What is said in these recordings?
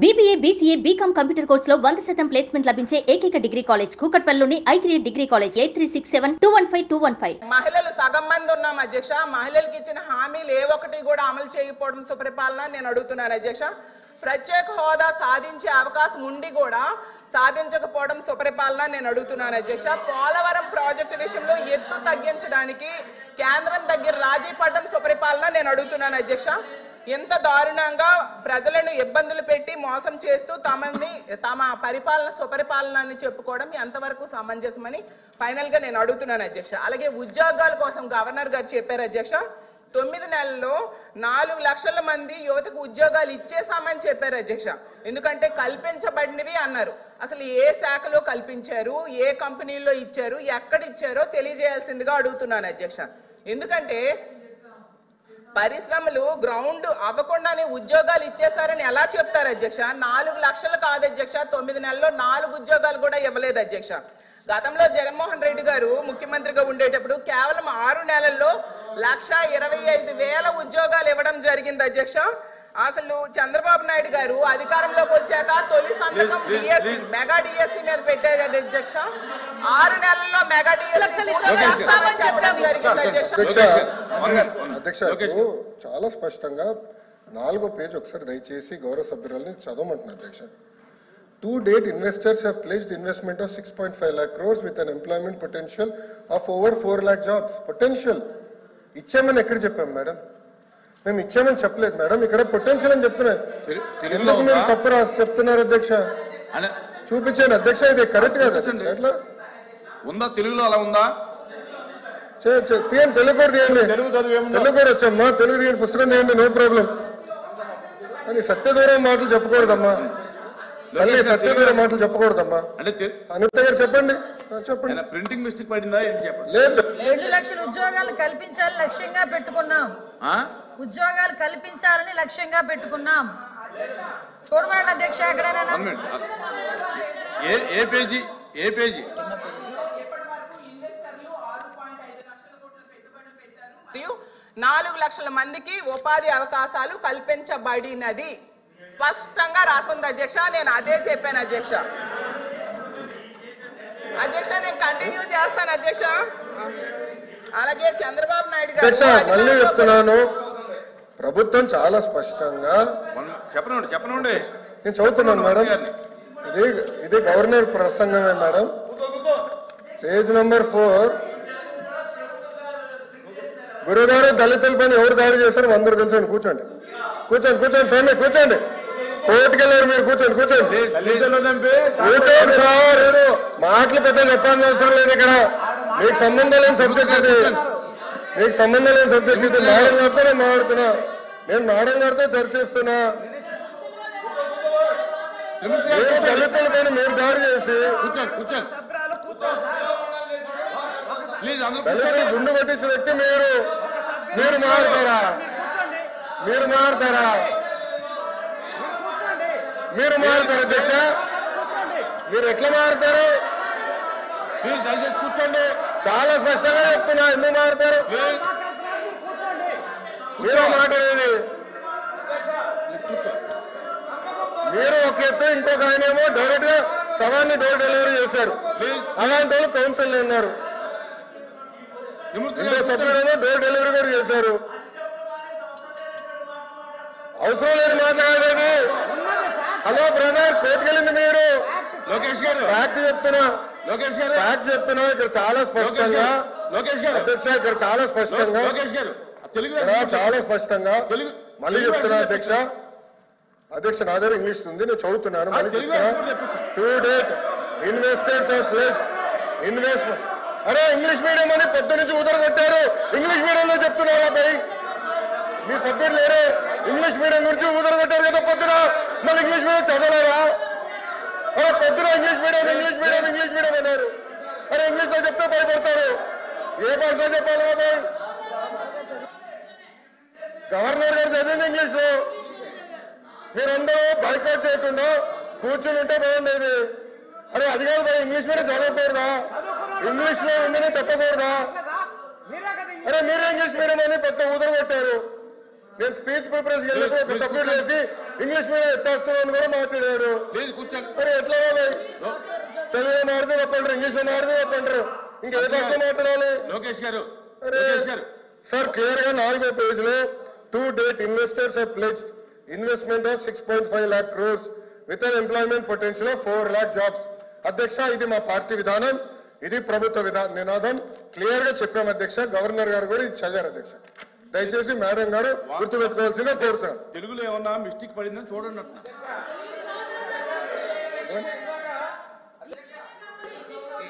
BBA, BCA, BCom computer కోర్సులో 100% placement లభించే ఏకైక డిగ్రీ కాలేజ్ కూకట్పల్లిలోని I3 డిగ్రీ కాలేజ్ 8367215215. మహిళలు సగం మంది ఉన్నాం అధ్యక్ష. మహిళలకు ఇచ్చిన హామీలు ఏ ఒక్కటి కూడా అమలు చేయకపోవడం సుపరిపాలన నేను అడుగుతున్నాను అధ్యక్ష. ప్రత్యేక హోదా సాధించే అవకాశం ఉండి కూడా సాధించకపోవడం సుపరిపాలన నేను అడుగుతున్నాను అధ్యక్ష. పోలవరం ప్రాజెక్టు విషయంలో ఎత్తు తగ్గించడానికి కేంద్రం దగ్గర రాజీ పడడం సుపరిపాలన నేను అడుగుతున్నాను అధ్యక్ష. ఎంత దారుణంగా ప్రజలను ఇబ్బందులు పెట్టి మోసం చేస్తూ తమ పరిపాలన సుపరిపాలనని చెప్పుకోవడం ఎంతవరకు సమంజసమని ఫైనల్ గా నేను అడుగుతున్నాను అధ్యక్ష. అలాగే ఉద్యోగాల కోసం గవర్నర్ గారు చెప్పారు అధ్యక్ష. 9 నెలల్లో 4 లక్షల మంది యువతకు ఉద్యోగాలు ఇచ్చేసామని చెప్పారు అధ్యక్ష. ఎందుకంటే కల్పించబడినవి అన్నారు. అసలు ఏ శాఖలో కల్పించారు, ఏ కంపెనీల్లో ఇచ్చారు, ఎక్కడ ఇచ్చారో తెలియజేయాల్సిందిగా అడుగుతున్నాను అధ్యక్ష. ఎందుకంటే పరిశ్రమలు గ్రౌండ్ అవ్వకుండానే ఉద్యోగాలు ఇచ్చేసారని ఎలా చెప్తారు అధ్యక్ష? 4 లక్షలు కాదు అధ్యక్ష, 9 నెలల్లో 4 ఉద్యోగాలు కూడా ఇవ్వలేదు అధ్యక్ష. గతంలో జగన్మోహన్ రెడ్డి గారు ముఖ్యమంత్రిగా ఉండేటప్పుడు కేవలం 6 నెలల్లో 1,25,000 ఉద్యోగాలు ఇవ్వడం జరిగింది అధ్యక్ష. అసలు చంద్రబాబు నాయుడు గారు అధికారంలోకి వచ్చాక తొలి సంతకం డిఎస్సి మెగా డిఎస్సి మీద పెట్టారు అధ్యక్ష. 6 నెలల్లో మెగా డిఎస్సి అధ్యక్ష చాలా స్పష్టంగా 4వ పేజ్ ఒకసారి దయచేసి గౌరవ సభ్యురాలని చదవమంటున్నారు అధ్యక్ష. To date, investors have pledged investment of 6.5 lakh crores with an employment potential of over 4 lakh jobs. Potential. ఇచ్చామని ఎక్కడ చెప్పాం మేడం? మేము ఇచ్చామని చెప్పలేదు మేడం, ఇక్కడ పొటెన్షియల్ అని చెప్తున్నారు. ఎందుకు మీరు తప్పు రాసి చెప్తున్నారు అధ్యక్ష? చూపించాను అధ్యక్ష, ఇది కరెక్ట్ కాదు అట్లా ఉందా? తెలుగులో అలా ఉందా? తీయండి, తెలుగు కూడా తీయండి. తెలుగు కూడా వచ్చమ్మా, తెలుగు తీయండి, పుస్తకం తీయండి, నో ప్రాబ్లం. కానీ సత్యదూరం మాటలు చెప్పకూడదమ్మా, సత్యదూరం మాటలు చెప్పకూడదమ్మా. అంటే అనిత గారు చెప్పండి. చెప్పండి, ప్రింటింగ్ మిస్టేక్ పడిందా ఏంటి చెప్పండి. లేదు, 2 లక్షల ఉద్యోగాలు కల్పించాలని లక్ష్యంగా పెట్టుకున్నాం. ఉద్యోగాలు కల్పించాలని లక్ష్యంగా పెట్టుకున్నాం. చూడమండి అధ్యక్ష, ఎక్కడైనా ఏ పేజీ? ఏ పేజీ? 4 లక్షల మందికి ఉపాధి అవకాశాలు కల్పించబడినది స్పష్టంగా రాసుంది అధ్యక్ష. నేను అదే చెప్పాను అధ్యక్ష. అధ్యక్ష నేను కంటిన్యూ చేస్తాను అధ్యక్ష. అలాగే చంద్రబాబు నాయుడు గారు మళ్ళీ చెప్తున్నాను, ప్రభుత్వం చాలా స్పష్టంగా చెప్పనండి నేను చదువుతున్నాను మేడం. ఇది గవర్నర్ ప్రసంగమే మేడం. Page number 4. గురుగారు దళితులపైన ఎవరు దాడి చేశారు అందరూ తెలుసండి. కూర్చోండి కూర్చోండి కూర్చోండి స్వామి, కూర్చోండి. కోర్టుకెళ్ళారు మీరు, కూర్చోండి కూర్చోండి. కూర్చోండి సార్, మాటలు పెద్ద చెప్పాల్సిన అవసరం లేదు. ఇక్కడ మీకు సంబంధం లేని సబ్జెక్ట్ ఇది, మీకు సంబంధం లేని సబ్జెక్ట్ ఇది. మేడం గారితో నేను మాట్లాడుతున్నా, నేను మేడం గారితో చర్చిస్తున్నా. దళితుల పైన మీరు దాడి చేసి దళితులు గుండు కొట్టించిన వ్యక్తి మీరు మారుతారా? మీరు మారుతారా? మీరు మారుతారు అధ్యక్ష? మీరు ఎట్లా మారుతారు? ప్లీజ్ దయచేసి కూర్చోండి. చాలా స్పష్టంగా చెప్తున్నా, ఎందుకు మారుతారు? మీరు మాట్లాడేది మీరు ఒక ఎత్తు, ఇంకొక ఆయనేమో డైరెక్ట్ గా సవాన్ని డోర్ డెలివరీ చేశారు. అలాంటి వాళ్ళు కౌన్సిల్ ఉన్నారు. ఇంకో సభ్యుడేమో డోర్ డెలివరీ కూడా చేశారు. అవసరం లేదు మాట్లాడేది. హలో బ్రదర్, కోర్టుకెళ్ళింది మీరు. లోకేష్ గారు ఫ్యాక్ట్ చెప్తున్నా, లోకేష్ గారు ఫ్యాక్ట్ చెప్తున్నా. ఇక్కడ చాలా స్పష్టంగా లోకేష్ గారు అధ్యక్ష, ఇక్కడ చాలా స్పష్టంగా లోకేష్ గారు తెలుగు చాలా స్పష్టంగా తెలుగు మళ్ళీ చెప్తున్నా అధ్యక్ష. అధ్యక్ష నా దగ్గర ఇంగ్లీష్ ఉంది, నేను చదువుతున్నాను. మళ్ళీ చెప్తున్నా. To date investors of place investment. అరే ఇంగ్లీష్ మీడియం అని పొద్దు నుంచి ఊదరగొట్టారు. ఇంగ్లీష్ మీడియంలో చెప్తున్నారా భయ్? మీ సబ్జెక్ట్ లేరే. ఇంగ్లీష్ మీడియం గురించి ఊదరగొట్టారు కదా పొద్దున, మళ్ళీ ఇంగ్లీష్ మీడియం చదవలేరా? అరే పొద్దున English medium English medium English medium అన్నారు. అరే ఇంగ్లీష్ లో చెప్తే భయపడతారు. ఏ భాషలో చెప్పాలి బాబాయ్? గవర్నర్ గారు చదివింది ఇంగ్లీష్ లో. మీరందరూ బైకౌట్ చేయకుండా కూర్చుని ఉంటే బాగుండేది. అరే అది కాదు భయ్, ఇంగ్లీష్ మీడియం చదవకూడదా? ఇంగ్లీష్ లో ఉందని చెప్పకూడదా? అరే మీరే ఇంగ్లీష్ మీడియం అని పెద్ద ఊదర కొట్టారు. నేను స్పీచ్ ప్రిపరేషన్ వెళ్ళినప్పుడు ఒక సబ్జెక్ట్ చేసి ఇంగ్లీష్ మీడియం ఎత్తేస్తామని కూడా మాట్లాడారు. లేదు కూర్చోండి. మరి ఎట్లా తెలుగులో మాడితే తప్పంటారు, ఇంగ్లీష్లో మాడితే తప్పంటారు, ఇంకా ఏ భాష మాట్లాడాలి? లోకేష్ గారు సార్ క్లియర్ గా 4వ పేజీలో to date investors have pledged investment of 6.5 lakh crores with an employment potential of 4 lakh jobs. అధ్యక్ష, ఇది మా పార్టీ విధానం, ఇది ప్రభుత్వ నినాదం క్లియర్ గా చెప్పాం అధ్యక్ష. గవర్నర్ గారు కూడా ఇది చదివారు అధ్యక్ష. దయచేసి మేడం గారు గుర్తుపెట్టుకోవాల్సిందిగా కోరుతున్నాం. తెలుగులో ఏమన్నా మిస్టేక్ పడిందని చూడండి.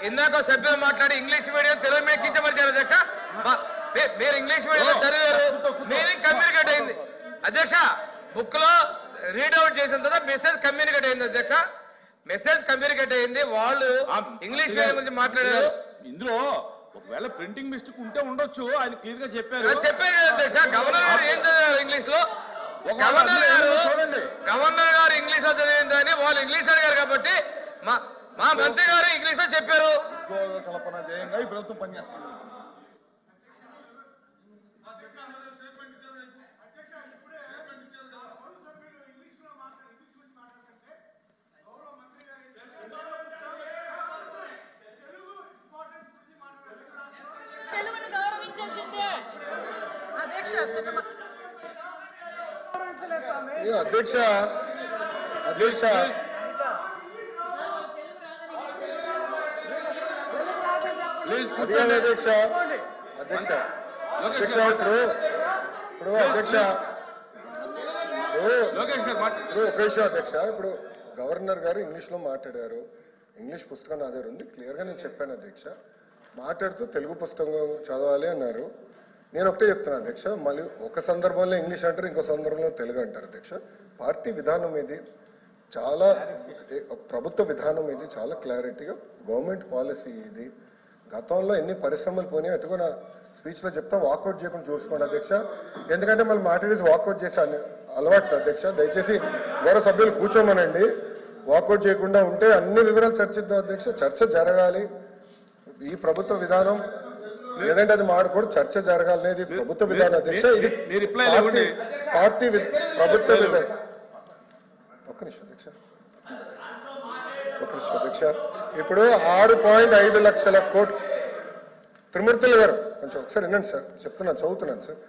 ఇందాక సభ్యులు మాట్లాడి ఇంగ్లీష్ మీడియం తెలుగు మీద కించపరిచారు అధ్యక్ష. మీరు ఇంగ్లీష్ మీడియంలో చదివారు, మీనింగ్ కమ్యూనికేట్ అయింది అధ్యక్ష. బుక్ లో రీడౌట్ చేసిన తర్వాత మెసేజ్ కమ్యూనికేట్ అయింది అధ్యక్ష. మెసేజ్ కమ్యూనికేట్ అయింది. వాళ్ళు ఇంగ్లీష్ మీడియం గురించి మాట్లాడారు. ఇందులో ఒకవేళ ప్రింటింగ్ మిస్టేక్ ఉంటే ఉండొచ్చు, ఆయన క్లియర్ గా చెప్పారు కదా అధ్యక్ష. గవర్నర్ గారు ఏం చదివారు ఇంగ్లీష్ లో? గవర్నర్ గారు ఇంగ్లీష్ లో చదివిందని వాళ్ళు ఇంగ్లీష్ అడిగారు కాబట్టి మా మంత్రి గారు ఇంగ్లీష్ లో చెప్పారు. ఉద్యోగ కల్పన ధ్యేయంగా ఈ ప్రభుత్వం పనిచేస్తుంది. అధ్యక్ష ఇప్పుడు గవర్నర్ గారు ఇంగ్లీష్ లో మాట్లాడారు. ఇంగ్లీష్ పుస్తకం నా దగ్గర ఉంది, క్లియర్ గా నేను చెప్పాను అధ్యక్ష. మాట్లాడుతూ తెలుగు పుస్తకం చదవాలి అన్నారు. నేను ఒకటే చెప్తున్నాను అధ్యక్ష, మళ్ళీ ఒక సందర్భంలో ఇంగ్లీష్ అంటారు, ఇంకో సందర్భంలో తెలుగు అంటారు అధ్యక్ష. పార్టీ విధానం ఇది చాలా, ప్రభుత్వ విధానం ఇది చాలా క్లారిటీగా గవర్నమెంట్ పాలసీ ఇది. గతంలో ఎన్ని పరిశ్రమలు పోయినాయి అటుగా నా స్పీచ్ లో చెప్తా, వాకౌట్ చేయకుండా చూసుకోండి అధ్యక్ష. ఎందుకంటే మళ్ళీ మాట్లాడేసి వాకౌట్ చేసే అలవాటు అధ్యక్ష. దయచేసి గౌరవ సభ్యులు కూర్చోమనండి. వాకౌట్ చేయకుండా ఉంటే అన్ని వివరాలు చర్చిద్దాం అధ్యక్ష. చర్చ జరగాలి, ఈ ప్రభుత్వ విధానం లేదంటే అది మాడకూడదు, చర్చ జరగాలనేది ప్రభుత్వ విధానం అధ్యక్ష. ఇది పార్టీ ప్రభుత్వ విధానం. ఒక్క నిమిషం అధ్యక్ష. ఇప్పుడు 6.5 లక్షల కోట్లు. త్రిమూర్తులు గారు కొంచెం ఒకసారి వినండి సార్, చదువుతున్నాను సార్.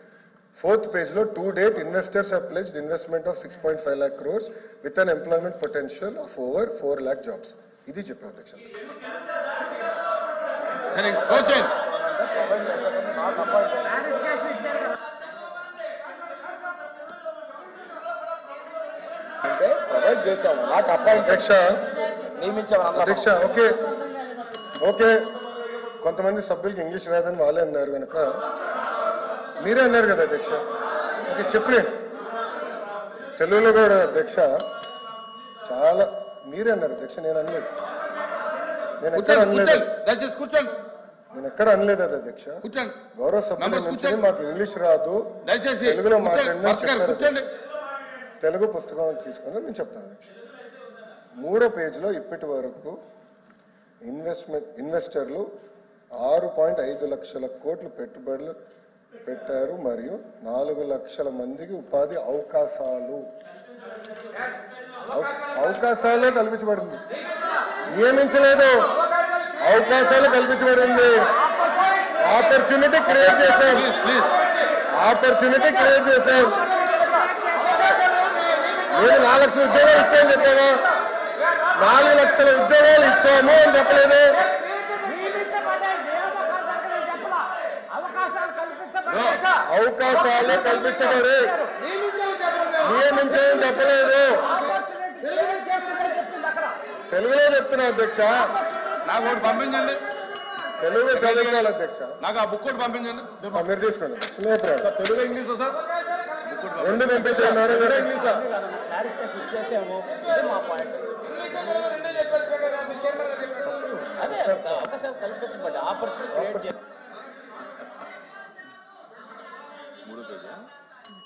4th పేజ్లో to date investors have pledged investment of 6.5 lakh crores with an employment potential of over 4 lakh jobs. ఇది చెప్పాం అధ్యక్ష. అంటే ప్రొవైడ్ చేశాము, నాకు అపాయింట్ నియమించాము అధ్యక్ష. ఓకే కొంతమంది సభ్యులకి ఇంగ్లీష్ రాదని వాళ్ళే అన్నారు కనుక మీరే అన్నారు కదా అధ్యక్ష. ఓకే చెప్పండి. తెలుగులో కూడా అధ్యక్ష చాలా మీరే అన్నారు అధ్యక్ష, నేను అనలేదు. నేను ఎక్కడ అనలేదు అది అధ్యక్ష. గౌరవ సభ్యుల నుంచి మాకు ఇంగ్లీష్ రాదు, తెలుగులో మాట్లాడిన తెలుగు పుస్తకం తీసుకుని నేను చెప్తాను అధ్యక్ష. 3వ పేజీలో ఇప్పటి వరకు ఇన్వెస్టర్లు 6.5 లక్షల కోట్లు పెట్టుబడులు పెట్టారు మరియు 4 లక్షల మందికి ఉపాధి అవకాశాలు కల్పించబడింది. నియమించలేదు, అవకాశాలు కల్పించబడింది. ఆపర్చునిటీ క్రియేట్ చేశాం. నేను 4 లక్షల ఉద్యోగాలు ఇచ్చాను చెప్పాను, 4 లక్షల ఉద్యోగాలు ఇచ్చాము అని చెప్పలేదు. అవకాశాలు కల్పించబడి నియమించని చెప్పలేదు. తెలుగులో చెప్తున్నా అధ్యక్ష. నాకు ఒకటి పంపించండి, తెలుగు చదివించాలి అధ్యక్ష. నాకు ఆ బుక్ ఒకటి పంపించండి. మీరు తీసుకోండి. తెలుగు ఇంగ్లీష్ సార్ రెండు పంపించండి.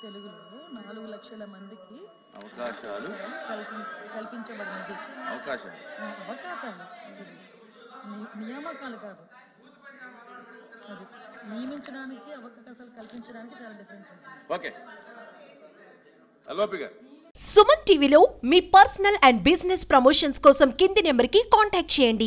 తెలుగులో 4 లక్షల మందికి అవకాశాలు కల్పించబడినది. అవకాశాలు నియామకాలు కాదు, అది నియమించడానికి అవకాశాలు కల్పించడానికి చాలా డిఫరెన్స్ ఉంటుంది. ఓకే. సుమన్ టీవీలో మీ పర్సనల్ అండ్ బిజినెస్ ప్రమోషన్స్ కోసం కింది నెంబర్కి కాంటాక్ట్ చేయండి.